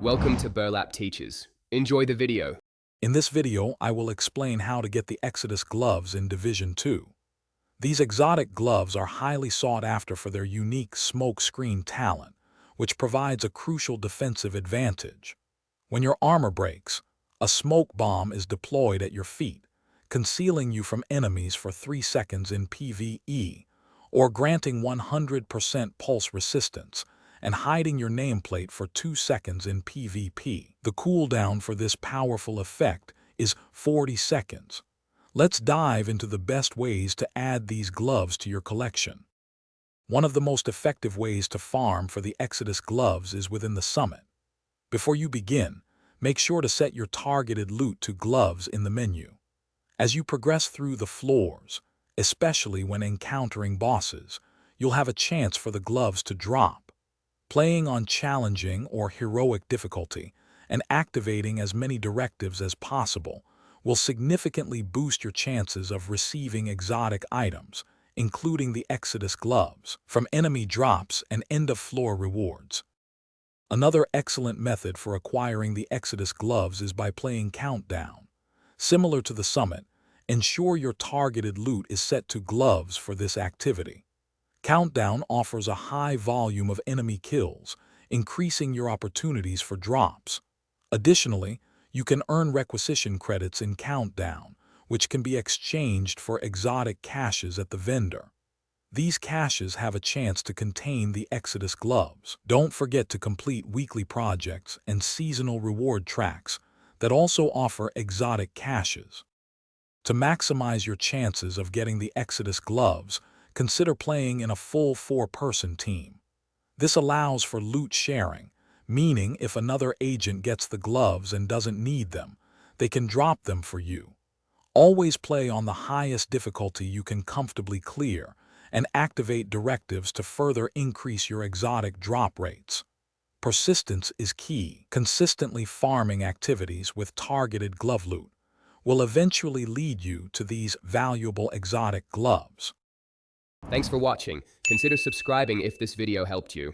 Welcome to Burlap Teachers. Enjoy the video. In this video, I will explain how to get the Exodus gloves in Division 2. These exotic gloves are highly sought after for their unique smoke screen talent, which provides a crucial defensive advantage. When your armor breaks, a smoke bomb is deployed at your feet, concealing you from enemies for 3 seconds in PvE, or granting 100% pulse resistance, and hiding your nameplate for 2 seconds in PvP. The cooldown for this powerful effect is 40 seconds. Let's dive into the best ways to add these gloves to your collection. One of the most effective ways to farm for the Exodus gloves is within the summit. Before you begin, make sure to set your targeted loot to gloves in the menu. As you progress through the floors, especially when encountering bosses, you'll have a chance for the gloves to drop. Playing on challenging or heroic difficulty and activating as many directives as possible will significantly boost your chances of receiving exotic items, including the Exodus gloves, from enemy drops and end-of-floor rewards. Another excellent method for acquiring the Exodus gloves is by playing Countdown. Similar to the summit, ensure your targeted loot is set to gloves for this activity. Countdown offers a high volume of enemy kills, increasing your opportunities for drops. Additionally, you can earn requisition credits in Countdown, which can be exchanged for exotic caches at the vendor. These caches have a chance to contain the Exodus gloves. Don't forget to complete weekly projects and seasonal reward tracks that also offer exotic caches. To maximize your chances of getting the Exodus gloves, consider playing in a full 4-person team. This allows for loot sharing, meaning if another agent gets the gloves and doesn't need them, they can drop them for you. Always play on the highest difficulty you can comfortably clear, and activate directives to further increase your exotic drop rates. Persistence is key. Consistently farming activities with targeted glove loot will eventually lead you to these valuable exotic gloves. Thanks for watching. Consider subscribing if this video helped you.